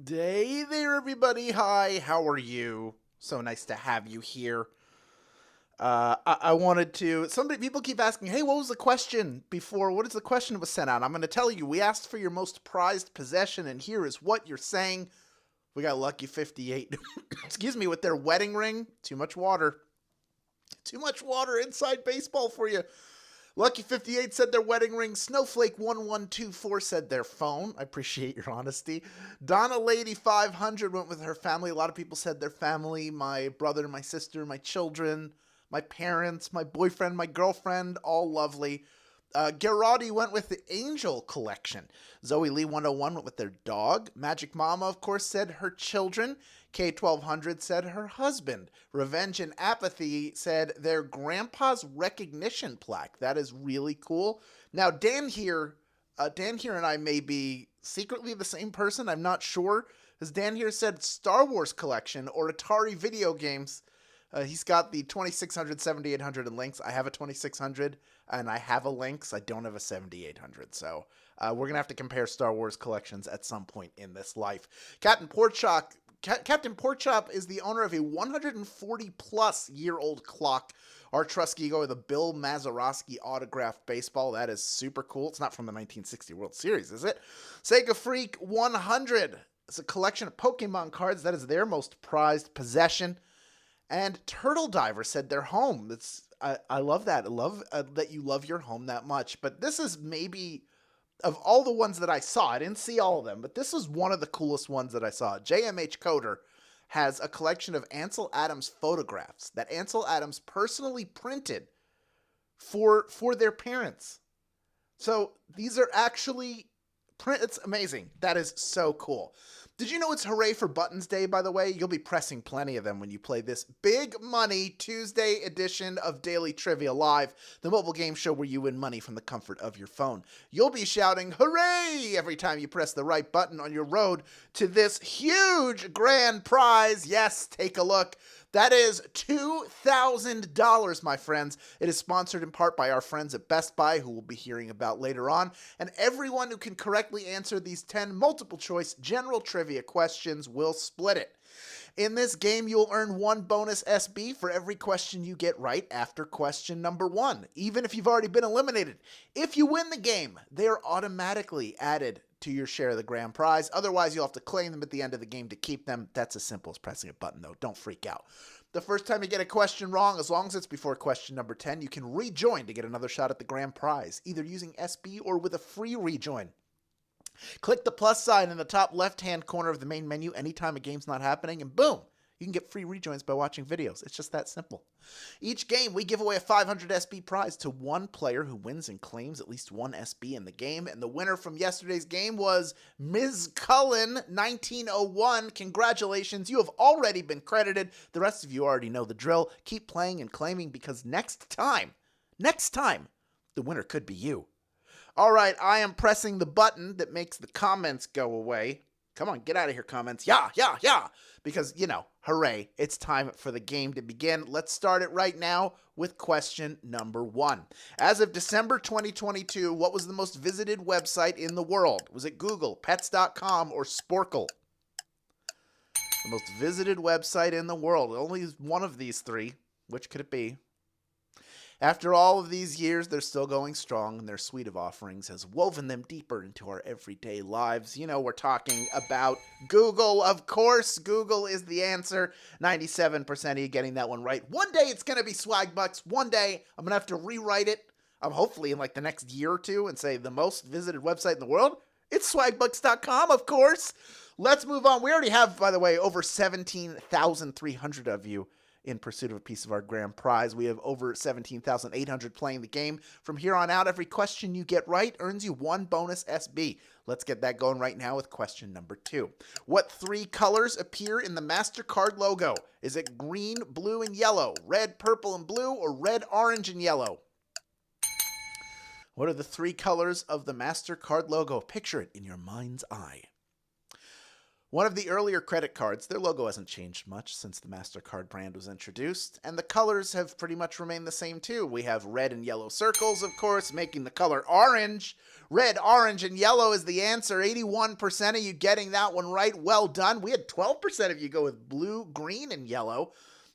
Hey there, everybody. Hi, how are you? So nice to have you here. I wanted to. People keep asking, "Hey, what was the question before? What is the question that was sent out?" I'm going to tell you. We asked for your most prized possession, and here is what you're saying. We got Lucky 58. Excuse me, with their wedding ring. Too much water. Too much water inside baseball for you. Lucky 58 said their wedding ring. Snowflake 1124 said their phone. I appreciate your honesty. Donna Lady 500 went with her family. A lot of people said their family, my brother, my sister, my children, my parents, my boyfriend, my girlfriend, all lovely. Gerardi went with the Angel Collection. Zoe Lee 101 went with their dog. Magic Mama, of course, said her children. K1200 said her husband. Revenge and Apathy said their grandpa's recognition plaque. That is really cool. Now, Dan here and I may be secretly the same person. I'm not sure. Because Dan here said Star Wars Collection or Atari video games. He's got the 2600, 7800, and Lynx. I have a 2600 and I have a Lynx. I don't have a 7800. So we're going to have to compare Star Wars collections at some point in this life. Captain Porkchop is the owner of a 140-plus year old clock. Our Trusky with a Bill Mazeroski autographed baseball. That is super cool. It's not from the 1960 World Series, is it? Sega Freak 100. It's a collection of Pokemon cards. That is their most prized possession. And Turtle Diver said their home. I love that. I love that you love your home that much. But this is maybe, of all the ones that I saw, I didn't see all of them, but this is one of the coolest ones that I saw. JMH Coder has a collection of Ansel Adams photographs that Ansel Adams personally printed for their parents. So these are actually print. It's amazing. That is so cool. Did you know it's Hooray for Buttons Day, by the way? You'll be pressing plenty of them when you play this Big Money Tuesday edition of Daily Trivia Live, the mobile game show where you win money from the comfort of your phone. You'll be shouting hooray every time you press the right button on your road to this huge grand prize. Yes, take a look. That is $2,000, my friends. It is sponsored in part by our friends at Best Buy, who we'll be hearing about later on. And everyone who can correctly answer these 10 multiple choice general trivia questions will split it. In this game, you'll earn 1 bonus SB for every question you get right after question number 1, even if you've already been eliminated. If you win the game, they are automatically added to your share of the grand prize. Otherwise, you'll have to claim them at the end of the game to keep them. That's as simple as pressing a button, though. Don't freak out. The first time you get a question wrong, as long as it's before question number 10, you can rejoin to get another shot at the grand prize, either using SB or with a free rejoin. Click the plus sign in the top left-hand corner of the main menu anytime a game's not happening, and boom! You can get free rejoins by watching videos. It's just that simple. Each game, we give away a 500 SB prize to one player who wins and claims at least 1 SB in the game. And the winner from yesterday's game was Ms. Cullen, 1901. Congratulations. You have already been credited. The rest of you already know the drill. Keep playing and claiming because next time, the winner could be you. All right, I am pressing the button that makes the comments go away. Come on, get out of here, comments. Yeah. Because, hooray, it's time for the game to begin. Let's start it right now with question number 1. As of December 2022, what was the most visited website in the world? Was it Google, Pets.com, or Sporkle? The most visited website in the world. Only one of these 3. Which could it be? After all of these years, they're still going strong, and their suite of offerings has woven them deeper into our everyday lives. We're talking about Google, of course. Google is the answer. 97% of you getting that one right. One day it's going to be Swagbucks. One day I'm going to have to rewrite it, hopefully in the next year or two, and say the most visited website in the world. It's swagbucks.com, of course. Let's move on. We already have, by the way, over 17,300 of you in pursuit of a piece of our grand prize. We have over 17,800 playing the game. From here on out, every question you get right earns you 1 bonus SB. Let's get that going right now with question number 2. What 3 colors appear in the MasterCard logo? Is it green, blue, and yellow, red, purple, and blue, or red, orange, and yellow? What are the 3 colors of the MasterCard logo? Picture it in your mind's eye. One of the earlier credit cards, their logo hasn't changed much since the MasterCard brand was introduced, and the colors have pretty much remained the same too. We have red and yellow circles, of course, making the color orange. Red, orange, and yellow is the answer. 81% of you getting that one right. Well done. We had 12% of you go with blue, green, and yellow,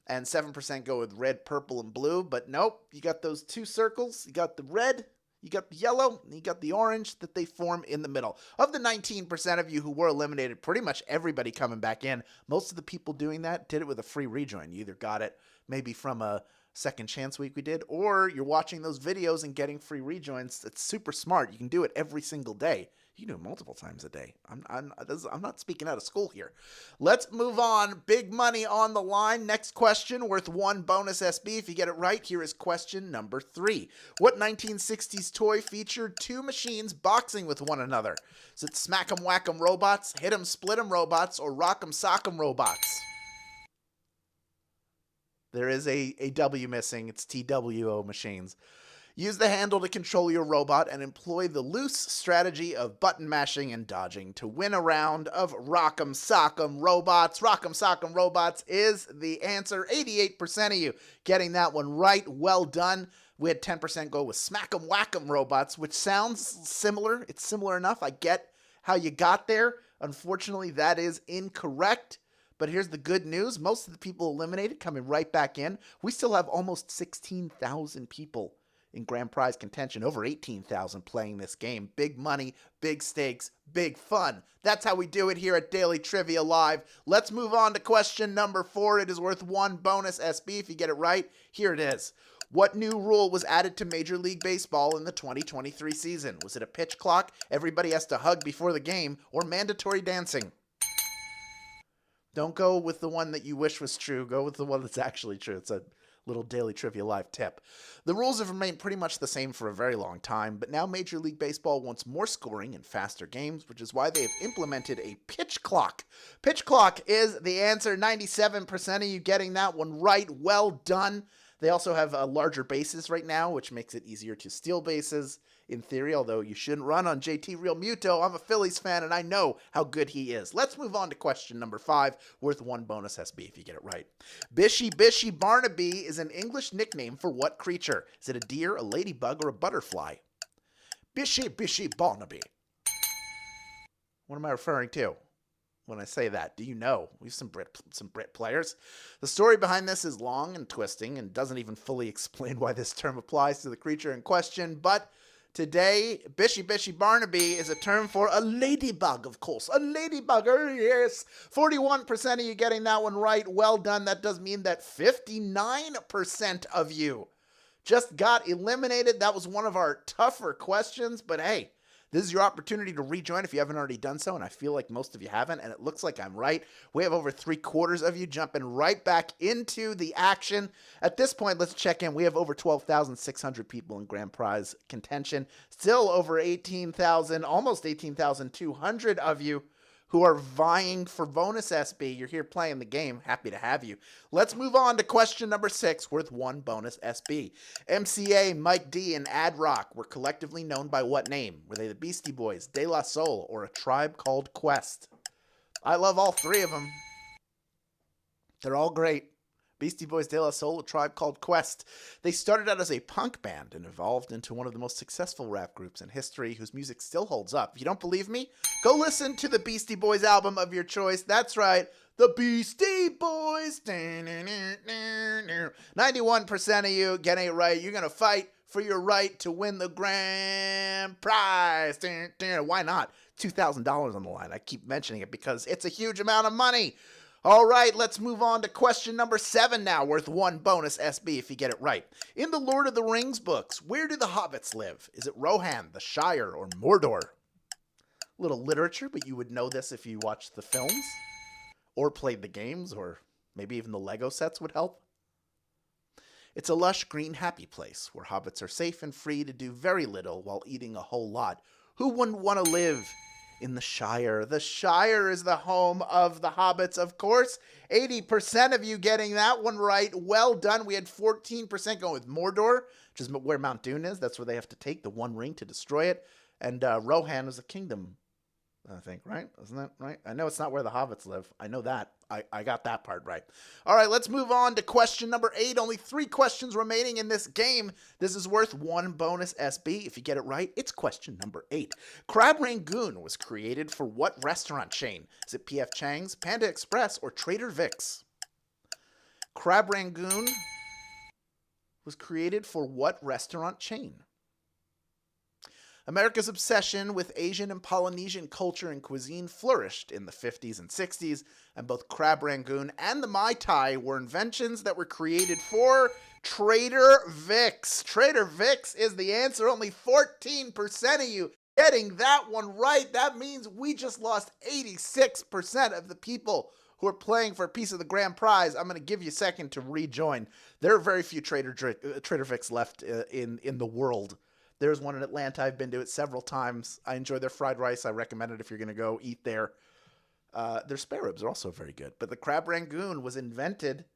and 7% go with red, purple, and blue, but nope, you got those two circles. You got the red, you got the yellow, and you got the orange that they form in the middle. Of the 19% of you who were eliminated, pretty much everybody coming back in, most of the people doing that did it with a free rejoin. You either got it maybe from a second chance week we did, or you're watching those videos and getting free rejoins. It's super smart. You can do it every single day. You can do it multiple times a day. I'm not speaking out of school here. Let's move on. Big money on the line. Next question, worth 1 bonus SB. If you get it right, here is question number 3. What 1960s toy featured two machines boxing with one another? Is it Smack 'em Whack 'em Robots, Hit 'em Split 'em Robots, or Rock 'em Sock 'em Robots? There is a W missing. It's TWO machines. Use the handle to control your robot and employ the loose strategy of button mashing and dodging to win a round of Rock'em Sock'em Robots. Rock'em Sock'em Robots is the answer. 88% of you getting that one right. Well done. We had 10% go with Smack'em Whack'em Robots, which sounds similar. It's similar enough. I get how you got there. Unfortunately, that is incorrect. But here's the good news. Most of the people eliminated coming right back in. We still have almost 16,000 people in grand prize contention, over 18,000 playing this game. Big money, big stakes, big fun. That's how we do it here at Daily Trivia Live. Let's move on to question number 4. It is worth 1 bonus SB if you get it right. Here it is. What new rule was added to Major League Baseball in the 2023 season? Was it a pitch clock, everybody has to hug before the game, or mandatory dancing? Don't go with the one that you wish was true. Go with the one that's actually true. It's a little Daily Trivia Live tip. The rules have remained pretty much the same for a very long time, but now Major League Baseball wants more scoring and faster games, which is why they have implemented a pitch clock. Pitch clock is the answer. 97% of you getting that one right. Well done. They also have larger bases right now, which makes it easier to steal bases in theory, although you shouldn't run on JT Realmuto. I'm a Phillies fan, and I know how good he is. Let's move on to question number 5, worth 1 bonus SB if you get it right. Bishy Bishy Barnaby is an English nickname for what creature? Is it a deer, a ladybug, or a butterfly? Bishy Bishy Barnaby. What am I referring to when I say that? Do you know? We have some Brit players. The story behind this is long and twisting and doesn't even fully explain why this term applies to the creature in question, but today, Bishy Bishy Barnaby is a term for a ladybug, of course. A ladybugger, yes. 41% of you getting that one right. Well done. That does mean that 59% of you just got eliminated. That was one of our tougher questions, but hey, this is your opportunity to rejoin if you haven't already done so, and I feel like most of you haven't, and it looks like I'm right. We have over 3/4 of you jumping right back into the action. At this point, let's check in. We have over 12,600 people in grand prize contention. Still over 18,000, almost 18,200 of you who are vying for bonus SB. You're here playing the game. Happy to have you. Let's move on to question number 6, worth 1 bonus SB. MCA, Mike D, and Ad Rock were collectively known by what name? Were they the Beastie Boys, De La Soul, or A Tribe Called Quest? I love all 3 of them. They're all great. Beastie Boys, De La Soul, A Tribe Called Quest. They started out as a punk band and evolved into one of the most successful rap groups in history whose music still holds up. If you don't believe me, go listen to the Beastie Boys album of your choice. That's right, the Beastie Boys. 91% of you getting it right. You're going to fight for your right to win the grand prize. Why not? $2,000 on the line. I keep mentioning it because it's a huge amount of money. All right, let's move on to question number 7 now, worth 1 bonus SB if you get it right. In the Lord of the Rings books, where do the hobbits live? Is it Rohan, the Shire, or Mordor? Little literature, but you would know this if you watched the films, or played the games, or maybe even the Lego sets would help. It's a lush, green, happy place where hobbits are safe and free to do very little while eating a whole lot. Who wouldn't want to live in the Shire? The Shire is the home of the hobbits, of course. 80% of you getting that one right. Well done. We had 14% going with Mordor, which is where Mount Doom is. That's where they have to take the one ring to destroy it. And Rohan is a kingdom I think, right? Isn't that right? I know it's not where the hobbits live. I know that. I got that part right. All right, let's move on to question number 8. Only 3 questions remaining in this game. This is worth 1 bonus SB. If you get it right, it's question number 8. Crab Rangoon was created for what restaurant chain? Is it P.F. Chang's, Panda Express, or Trader Vic's? Crab Rangoon was created for what restaurant chain? America's obsession with Asian and Polynesian culture and cuisine flourished in the 50s and 60s, and both Crab Rangoon and the Mai Tai were inventions that were created for Trader Vic's. Trader Vic's is the answer. Only 14% of you getting that one right. That means we just lost 86% of the people who are playing for a piece of the grand prize. I'm going to give you a second to rejoin. There are very few Trader Vic's left in the world. There's one in Atlanta. I've been to it several times. I enjoy their fried rice. I recommend it if you're going to go eat there. Their spare ribs are also very good. But the Crab Rangoon was invented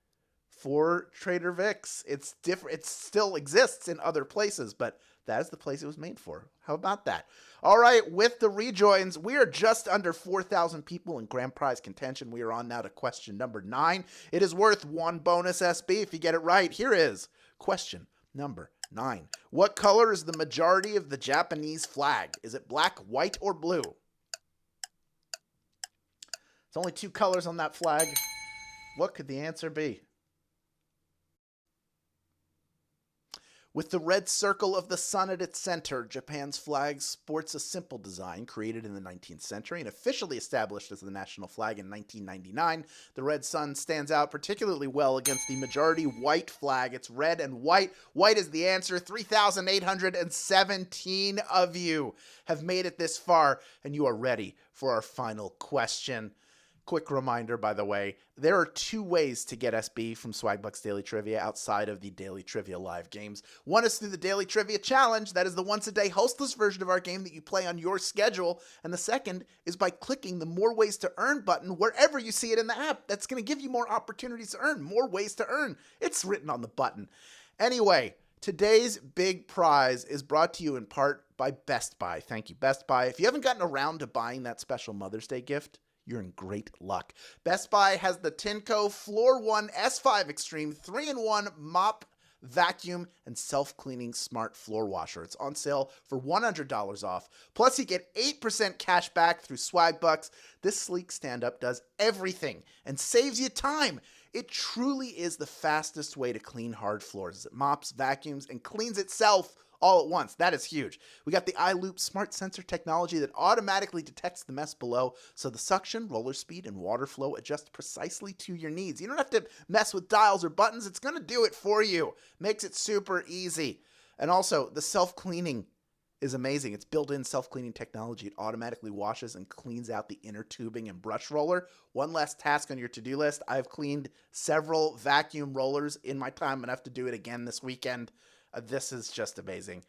for Trader Vic's. It's different. It still exists in other places, but that is the place it was made for. How about that? All right, with the rejoins, we are just under 4,000 people in grand prize contention. We are on now to question number 9. It is worth 1 bonus SB if you get it right. Here is question number 9. What color is the majority of the Japanese flag? Is it black, white, or blue? It's only 2 colors on that flag. What could the answer be? With the red circle of the sun at its center, Japan's flag sports a simple design created in the 19th century and officially established as the national flag in 1999. The red sun stands out particularly well against the majority white flag. It's red and white. White is the answer. 3,817 of you have made it this far, and you are ready for our final question. Quick reminder, by the way, there are 2 ways to get SB from Swagbucks Daily Trivia outside of the Daily Trivia live games. One is through the Daily Trivia Challenge. That is the once-a-day hostless version of our game that you play on your schedule. And the second is by clicking the More Ways to Earn button wherever you see it in the app. That's going to give you more opportunities to earn, more ways to earn. It's written on the button. Anyway, today's big prize is brought to you in part by Best Buy. Thank you, Best Buy. If you haven't gotten around to buying that special Mother's Day gift, you're in great luck. Best Buy has the Tinco Floor 1 S5 Extreme 3-in-1 mop, vacuum, and self-cleaning smart floor washer. It's on sale for $100 off. Plus, you get 8% cash back through Swagbucks. This sleek stand-up does everything and saves you time. It truly is the fastest way to clean hard floors. It mops, vacuums, and cleans itself all at once. That is huge. We got the iLoop smart sensor technology that automatically detects the mess below, so the suction, roller speed, and water flow adjust precisely to your needs. You don't have to mess with dials or buttons. It's going to do it for you. Makes it super easy. And also, the self-cleaning is amazing. It's built-in self-cleaning technology. It automatically washes and cleans out the inner tubing and brush roller. One less task on your to-do list. I've cleaned several vacuum rollers in my time. I'm going to have to do it again this weekend. This is just amazing.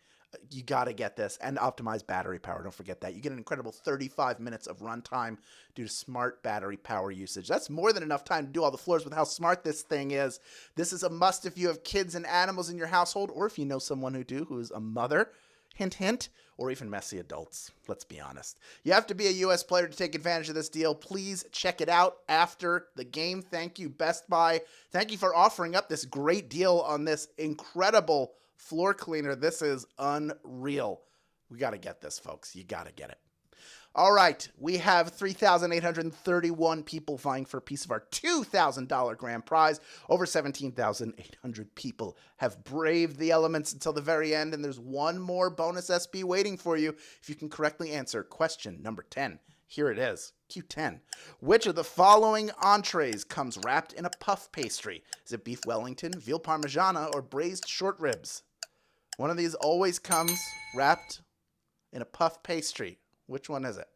You got to get this. And optimized battery power. Don't forget that. You get an incredible 35 minutes of runtime due to smart battery power usage. That's more than enough time to do all the floors with how smart this thing is. This is a must if you have kids and animals in your household, or if you know someone who is a mother. Hint, hint. Or even messy adults. Let's be honest. You have to be a U.S. player to take advantage of this deal. Please check it out after the game. Thank you, Best Buy. Thank you for offering up this great deal on this incredible floor cleaner. This is unreal. We got to get this, folks. You got to get it. All right. We have 3,831 people vying for a piece of our $2,000 grand prize. Over 17,800 people have braved the elements until the very end, and there's one more bonus SB waiting for you if you can correctly answer question number 10. Here it is. Q10. Which of the following entrees comes wrapped in a puff pastry? Is it beef Wellington, veal parmigiana, or braised short ribs? One of these always comes wrapped in a puff pastry. Which one is it?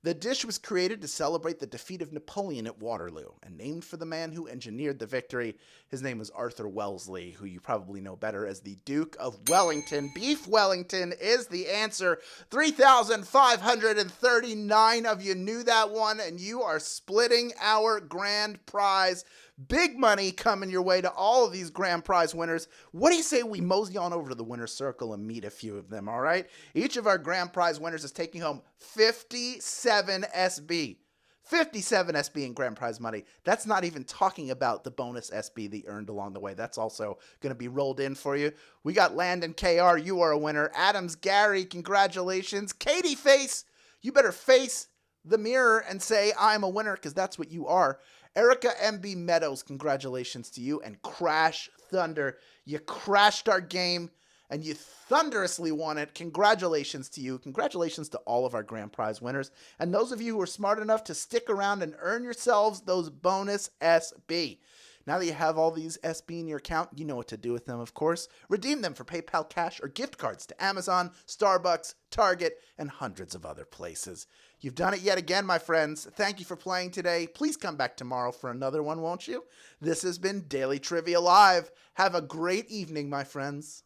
The dish was created to celebrate the defeat of Napoleon at Waterloo and named for the man who engineered the victory. His name was Arthur Wellesley, who you probably know better as the Duke of Wellington. Beef Wellington is the answer. 3,539 of you knew that one, and you are splitting our grand prize. Big money coming your way to all of these grand prize winners. What do you say we mosey on over to the winner's circle and meet a few of them, all right? Each of our grand prize winners is taking home 57 SB. 57 SB in grand prize money. That's not even talking about the bonus SB that you earned along the way. That's also going to be rolled in for you. We got Landon KR, you are a winner. Adams Gary, congratulations. Katie Face, you better face the mirror and say, I'm a winner, because that's what you are. Erica MB Meadows, congratulations to you. And Crash Thunder, you crashed our game and you thunderously won it. Congratulations to you. Congratulations to all of our grand prize winners. And those of you who are smart enough to stick around and earn yourselves those bonus SB. Now that you have all these SB in your account, you know what to do with them, of course. Redeem them for PayPal cash or gift cards to Amazon, Starbucks, Target, and hundreds of other places. You've done it yet again, my friends. Thank you for playing today. Please come back tomorrow for another one, won't you? This has been Daily Trivia Live. Have a great evening, my friends.